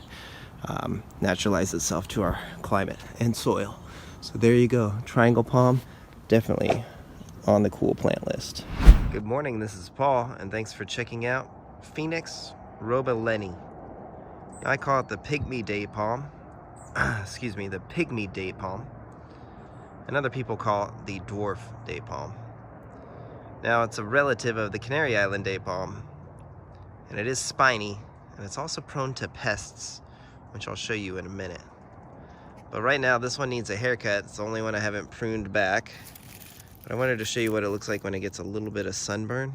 naturalize itself to our climate and soil. So there you go, triangle palm, definitely on the cool plant list. Good morning, this is Paul, and thanks for checking out Phoenix robaleni. I call it the pygmy day palm. Excuse me, the pygmy day palm, and other people call it the dwarf day palm. Now, it's a relative of the Canary Island day palm, and it is spiny, and it's also prone to pests, which I'll show you in a minute. But right now, this one needs a haircut. It's the only one I haven't pruned back, but I wanted to show you what it looks like when it gets a little bit of sunburn,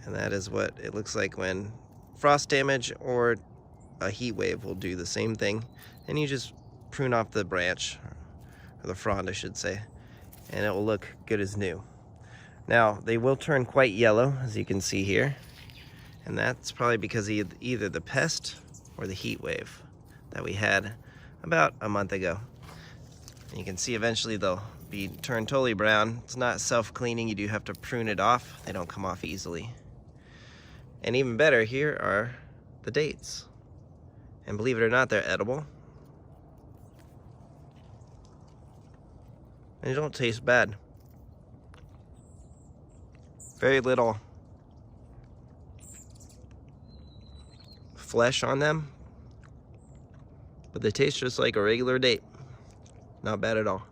and that is what it looks like when frost damage or a heat wave will do the same thing, and you just prune off the branch, or the frond I should say, and it will look good as new. Now, they will turn quite yellow, as you can see here, and that's probably because of either the pest or the heat wave that we had about a month ago. And you can see eventually they'll be turned totally brown. It's not self-cleaning, you do have to prune it off. They don't come off easily. And even better, here are the dates. And believe it or not, they're edible. And they don't taste bad. Very little flesh on them, but they taste just like a regular date. Not bad at all.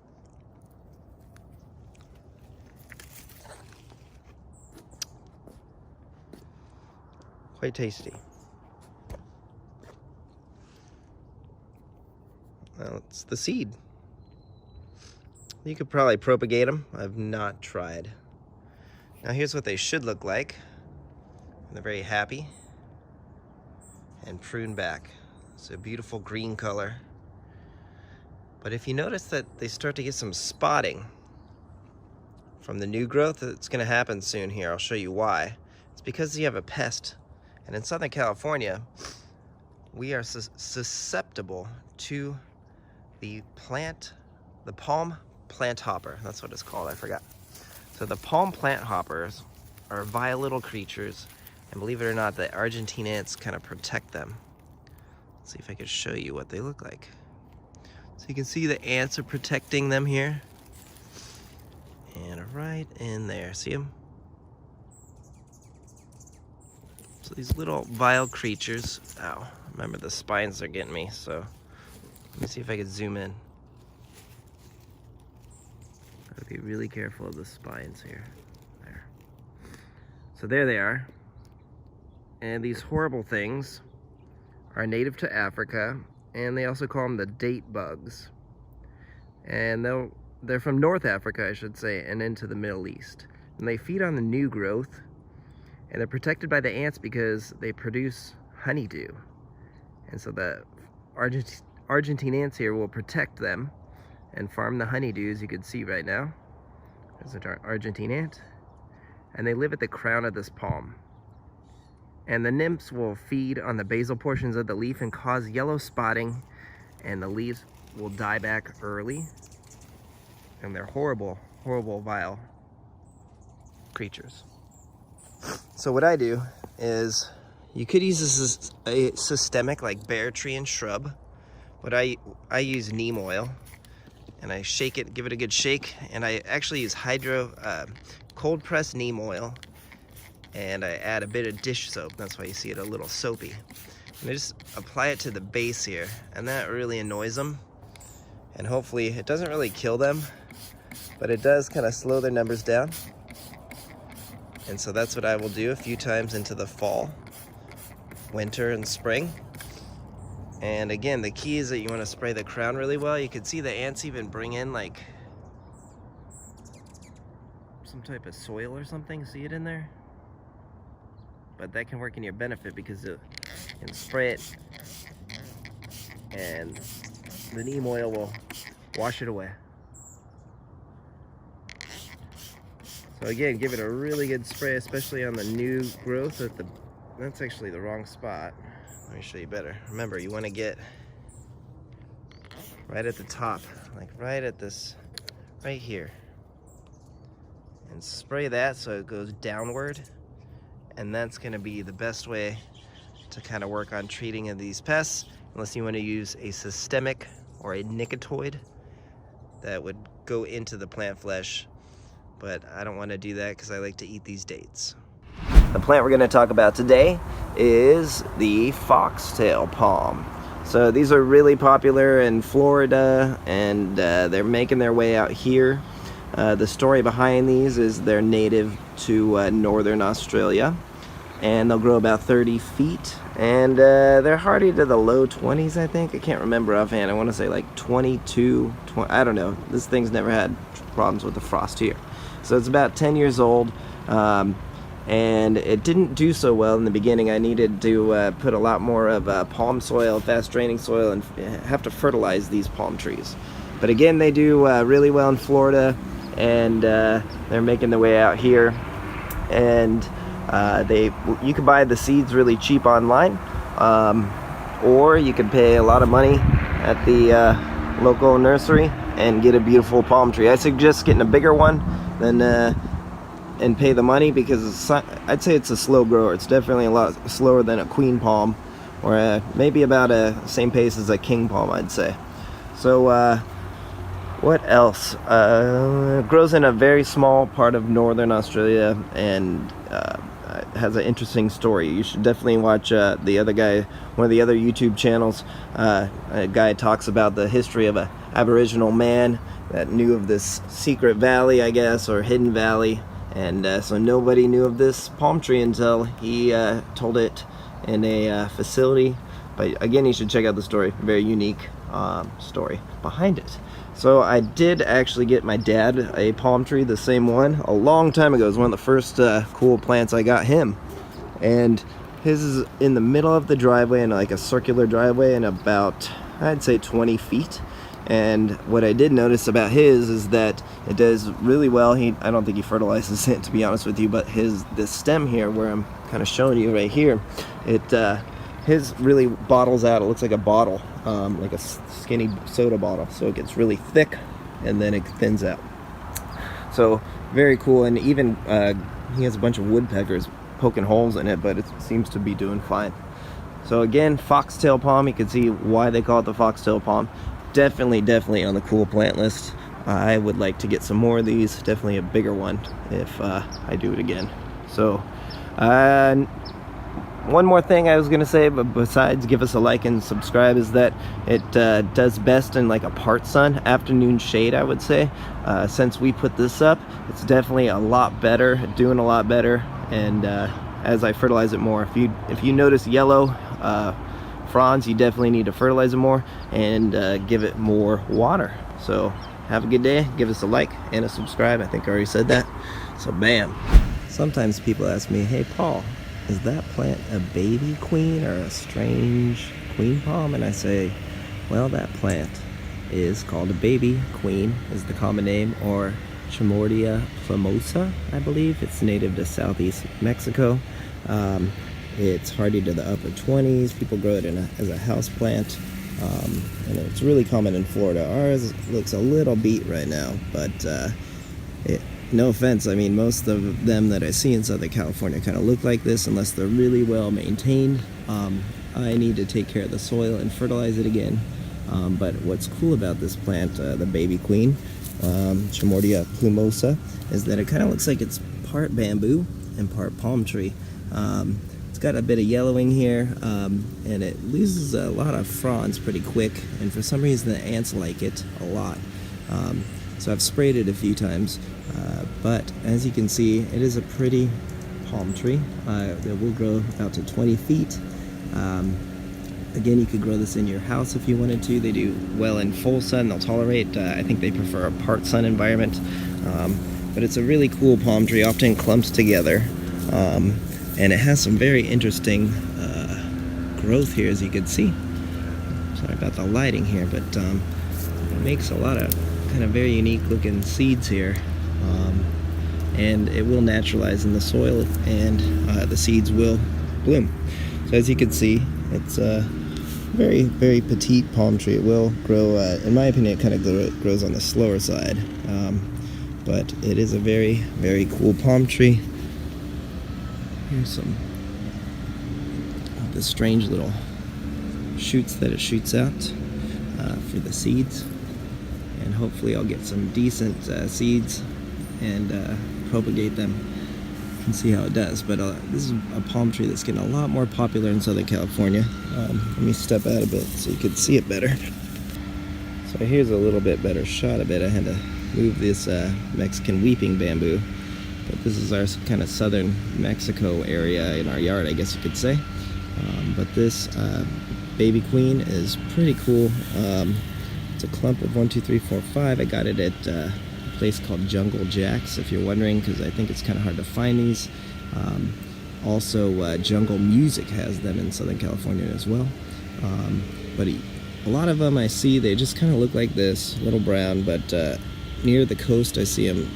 Quite tasty. Well, it's the seed. You could probably propagate them. I've not tried. Now here's what they should look like. They're very happy and pruned back. It's a beautiful green color. But if you notice that they start to get some spotting from the new growth that's going to happen soon here, I'll show you why. It's because you have a pest. And in Southern California, we are susceptible to the palm plant hopper. That's what it's called, I forgot. So the palm plant hoppers are vile little creatures, and believe it or not, the Argentine ants kind of protect them. Let's see if I can show you what they look like. So you can see the ants are protecting them here. And right in there, see them? So these little vile creatures, ow, remember the spines are getting me, so let me see if I can zoom in. Gotta be really careful of the spines here. There. So there they are. And these horrible things are native to Africa, and they also call them the date bugs. And they're from North Africa, I should say, and into the Middle East. And they feed on the new growth, and they're protected by the ants because they produce honeydew. And so the Argentine ants here will protect them and farm the honeydew, as you can see right now. There's an Argentine ant. And they live at the crown of this palm. And the nymphs will feed on the basal portions of the leaf and cause yellow spotting, and the leaves will die back early. And they're horrible, horrible, vile creatures. So what I do is, you could use a systemic like bare tree and shrub, but I use neem oil, and I shake it, give it a good shake, and I actually use cold pressed neem oil, and I add a bit of dish soap. That's why you see it a little soapy. And I just apply it to the base here, and that really annoys them. And hopefully it doesn't really kill them, but it does kind of slow their numbers down. And so that's what I will do a few times into the fall, winter, and spring. And again, the key is that you want to spray the crown really well. You can see the ants even bring in like some type of soil or something. See it in there? But that can work in your benefit because you can spray it and the neem oil will wash it away. So again, give it a really good spray, especially on the new growth at the, that's actually the wrong spot. Let me show you better. Remember, you want to get right at the top, like right at this, right here. And spray that so it goes downward. And that's going to be the best way to kind of work on treating these pests, unless you want to use a systemic or a nicotinoid that would go into the plant flesh. But I don't want to do that because I like to eat these dates. The plant we're going to talk about today is the Foxtail Palm. So these are really popular in Florida, and they're making their way out here. The story behind these is they're native to northern Australia, and they'll grow about 30 feet, and they're hardy to the low 20s, I think. I can't remember offhand. I want to say like 22, 20, I don't know. This thing's never had problems with the frost here. So it's about 10 years old, and it didn't do so well in the beginning. I needed to put a lot more of palm soil, fast draining soil, and have to fertilize these palm trees. But again, they do really well in Florida, and they're making their way out here. And you can buy the seeds really cheap online, or you could pay a lot of money at the local nursery and get a beautiful palm tree. I suggest getting a bigger one than and pay the money, because I'd say it's a slow grower. It's definitely a lot slower than a queen palm, or maybe about the same pace as a king palm, I'd say. So what else? It grows in a very small part of northern Australia, and has an interesting story. You should definitely watch the other guy, one of the other YouTube channels. A guy talks about the history of a Aboriginal man that knew of this secret valley, I guess, or hidden valley, and so nobody knew of this palm tree until he told it in a facility. But again, you should check out the story. Very unique story behind it. So I did actually get my dad a palm tree, the same one, a long time ago. It was one of the first cool plants I got him. And his is in the middle of the driveway, in like a circular driveway, and about, I'd say, 20 feet. And what I did notice about his is that it does really well. I don't think he fertilizes it, to be honest with you, but this stem here, where I'm kind of showing you right here, his really bottles out. It looks like a bottle, like a skinny soda bottle. So it gets really thick, and then it thins out. So very cool. And even he has a bunch of woodpeckers poking holes in it, but it seems to be doing fine. So again, Foxtail Palm. You can see why they call it the Foxtail Palm. Definitely on the cool plant list. I would like to get some more of these. Definitely a bigger one if I do it again. So one more thing I was going to say, but besides give us a like and subscribe, is that it does best in like a part sun, afternoon shade, I would say. Since we put this up, it's definitely a lot better, doing a lot better. And as I fertilize it more, if you notice yellow fronds, you definitely need to fertilize it more and give it more water. So have a good day. Give us a like and a subscribe. I think I already said that. So bam. Sometimes people ask me, hey Paul, is that plant a baby queen or a strange queen palm? And I say, well, that plant is called a baby queen, is the common name, or Chambeyronia plumosa, I believe. It's native to southeast Mexico. It's hardy to the upper 20s. People grow it as a house plant, and it's really common in Florida. Ours looks a little beat right now, but no offense, I mean, most of them that I see in Southern California kind of look like this unless they're really well maintained. I need to take care of the soil and fertilize it again. But what's cool about this plant, the baby queen, Chambeyronia plumosa, is that it kind of looks like it's part bamboo and part palm tree. It's got a bit of yellowing here, and it loses a lot of fronds pretty quick, and for some reason the ants like it a lot. So I've sprayed it a few times, but as you can see, it is a pretty palm tree that will grow out to 20 feet. Again, you could grow this in your house if you wanted to. They do well in full sun. They'll tolerate, I think they prefer a part sun environment. But it's a really cool palm tree, often clumps together. And it has some very interesting growth here, as you can see. Sorry about the lighting here, but it makes a lot of kind of very unique looking seeds here. and it will naturalize in the soil, and the seeds will bloom. So as you can see, it's a very, very petite palm tree. It will grow, in my opinion, it kind of grows on the slower side, but it is a very, very cool palm tree. Here's some of the strange little shoots that it shoots out for the seeds, and hopefully I'll get some decent seeds and propagate them and see how it does. But this is a palm tree that's getting a lot more popular in Southern California. Let me step out a bit so you can see it better. So here's a little bit better shot of it. I had to move this Mexican weeping bamboo, but this is our kind of southern Mexico area in our yard, I guess you could say. But this baby queen is pretty cool. It's a clump of 1, 2, 3, 4, 5. I got it at a place called Jungle Jacks, if you're wondering, because I think it's kind of hard to find these. Also, Jungle Music has them in Southern California as well. But a lot of them I see, they just kind of look like this, little brown, but near the coast I see them,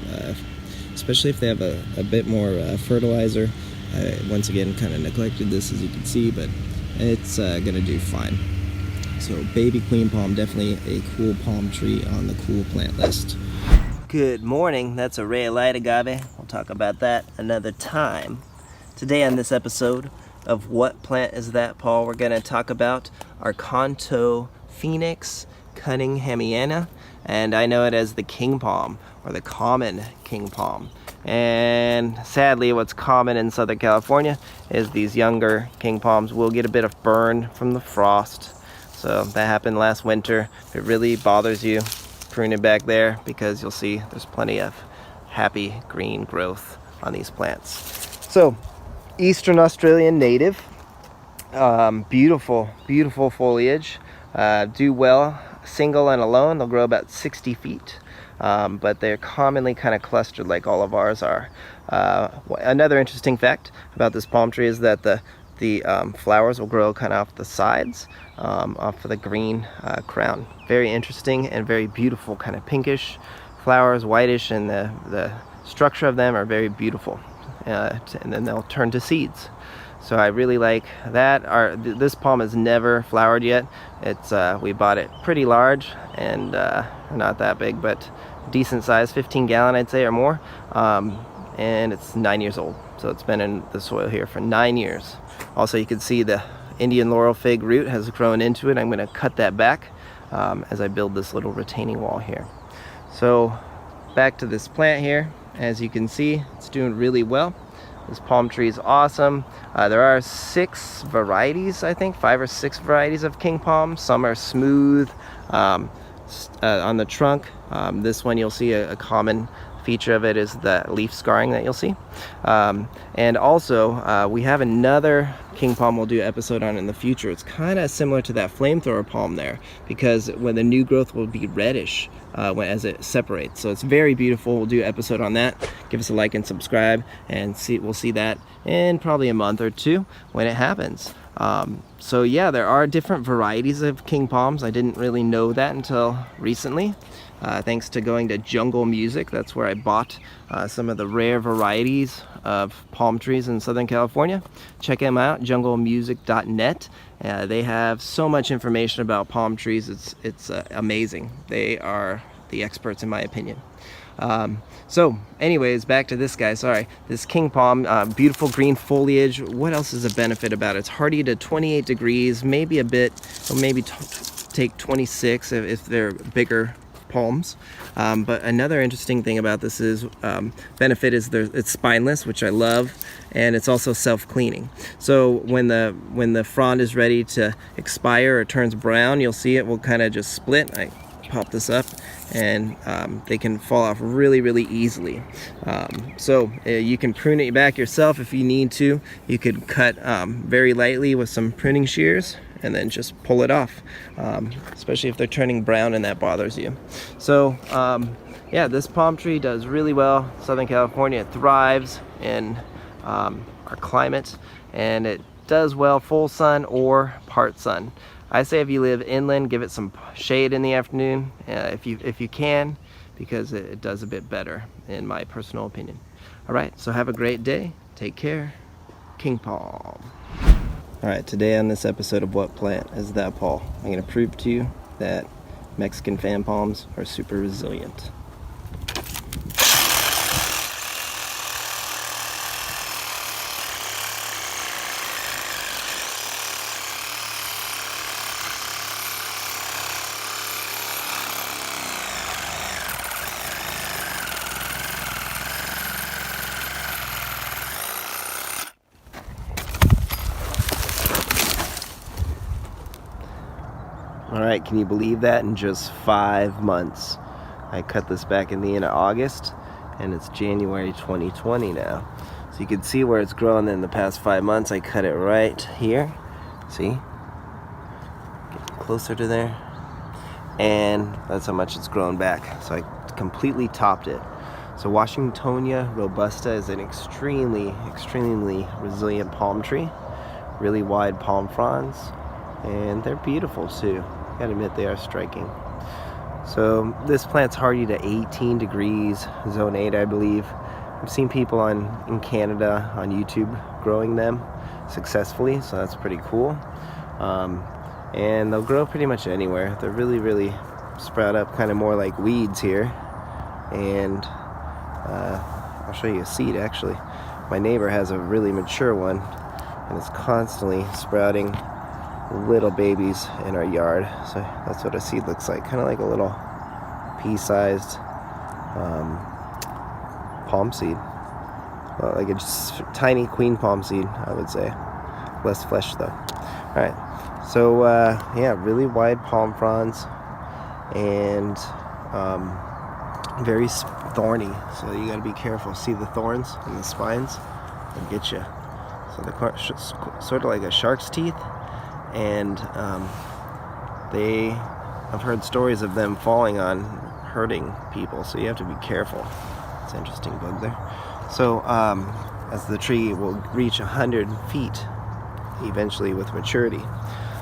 especially if they have a bit more fertilizer. I, once again, kind of neglected this, as you can see, but it's gonna do fine. So baby queen palm, definitely a cool palm tree on the cool plant list. Good morning, that's a ray of light agave. We'll talk about that another time. Today on this episode of What Plant Is That, Paul, we're gonna talk about Arcanto Phoenix Cunninghamiana, and I know it as the king palm, or the common king palm. And sadly, what's common in Southern California is these younger king palms will get a bit of burn from the frost. So that happened last winter. If it really bothers you, prune it back there, because you'll see there's plenty of happy green growth on these plants. So, Eastern Australian native, beautiful, beautiful foliage. Do well single and alone. They'll grow about 60 feet. But they're commonly kind of clustered like all of ours are. Another interesting fact about this palm tree is that the flowers will grow kind of off the sides, off of the green crown. Very interesting and very beautiful, kind of pinkish flowers, whitish, and the structure of them are very beautiful. And then they'll turn to seeds. So I really like that. This palm has never flowered yet. It's we bought it pretty large, and not that big, but decent size, 15 gallon I'd say or more. And it's 9 years old. So it's been in the soil here for 9 years. Also, you can see the Indian laurel fig root has grown into it. I'm going to cut that back as I build this little retaining wall here. So back to this plant here. As you can see, it's doing really well. This palm tree is awesome. There are 6 varieties, I think, 5 or 6 varieties of king palm. Some are smooth on the trunk. This one, you'll see a common feature of it is the leaf scarring that you'll see. And also, we have another king palm we'll do an episode on in the future. It's kind of similar to that flamethrower palm there, because when the new growth will be reddish as it separates. So it's very beautiful. We'll do an episode on that. Give us a like and subscribe, and we'll see that in probably a month or 2 when it happens. So yeah, there are different varieties of king palms. I didn't really know that until recently. Thanks to going to Jungle Music. That's where I bought some of the rare varieties of palm trees in Southern California. Check them out, junglemusic.net. They have so much information about palm trees. It's amazing. They are the experts in my opinion. So anyways, back to this guy. Sorry, this king palm, beautiful green foliage. What else is a benefit about it? It's hardy to 28 degrees, maybe a bit, or maybe take 26 if they're bigger palms. But another interesting thing about this is benefit is it's spineless, which I love, and it's also self-cleaning. So when the frond is ready to expire or turns brown, you'll see it will kind of just split. I pop this up, and they can fall off really, really easily. So you can prune it back yourself if you need to. You could cut very lightly with some pruning shears and then just pull it off, especially if they're turning brown and that bothers you. So yeah, this palm tree does really well. Southern California, it thrives in our climate, and it does well full sun or part sun. I say if you live inland, give it some shade in the afternoon if you can. because it does a bit better in my personal opinion. All right, so have a great day. Take care. King Palm. All right, today on this episode of What Plant Is That, Paul? I'm going to prove to you that Mexican fan palms are super resilient. Alright, can you believe that? In just 5 months. I cut this back in the end of August, and it's January 2020 now. So you can see where it's grown in the past 5 months. I cut it right here. See? Get closer to there. And that's how much it's grown back. So I completely topped it. So Washingtonia robusta is an extremely resilient palm tree. Really wide palm fronds. And they're beautiful too. Gotta admit, they are striking. So this plant's hardy to 18 degrees, zone 8 I believe. I've seen people in Canada on YouTube growing them successfully, so that's pretty cool. And they'll grow pretty much anywhere. They're really sprout up kind of more like weeds here. And I'll show you a seed actually. My neighbor has a really mature one, and it's constantly sprouting little babies in our yard. So that's what a seed looks like, kind of like a little pea-sized palm seed, well, like a tiny queen palm seed, I would say. Less flesh though. All right, so yeah, really wide palm fronds and very thorny, so you got to be careful. See the thorns and the spines? They'll get you. So they're sort of like a shark's teeth. And I've heard stories of them falling on hurting people, so you have to be careful. It's an interesting bug there. So as the tree will reach 100 feet eventually with maturity.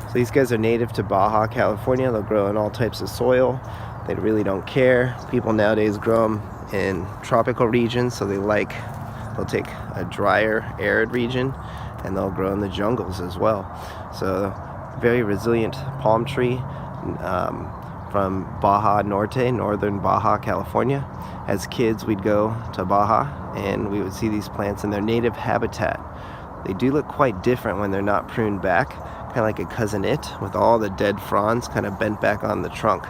So these guys are native to Baja California. They'll grow in all types of soil. They really don't care. People nowadays grow them in tropical regions, so they'll take a drier, arid region, and they'll grow in the jungles as well. So very resilient palm tree from Baja Norte, northern Baja California. As kids, we'd go to Baja and we would see these plants in their native habitat. They do look quite different when they're not pruned back, kind of like a cousin-it, with all the dead fronds kind of bent back on the trunk.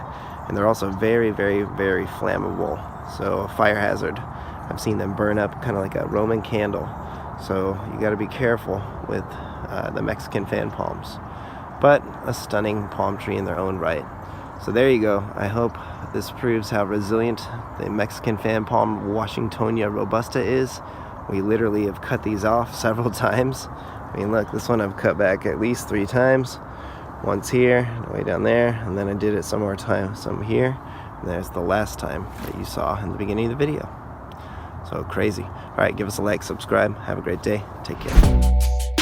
And they're also very flammable, so a fire hazard. I've seen them burn up kind of like a Roman candle. So you got to be careful with the Mexican fan palms, but a stunning palm tree in their own right. So there you go. I hope this proves how resilient the Mexican fan palm Washingtonia robusta is. We literally have cut these off several times. I mean, look, this one I've cut back at least 3 times. Once here, way down there, and then I did it some here, and there's the last time that you saw in the beginning of the video. So crazy. All right, give us a like, subscribe. Have a great day. Take care.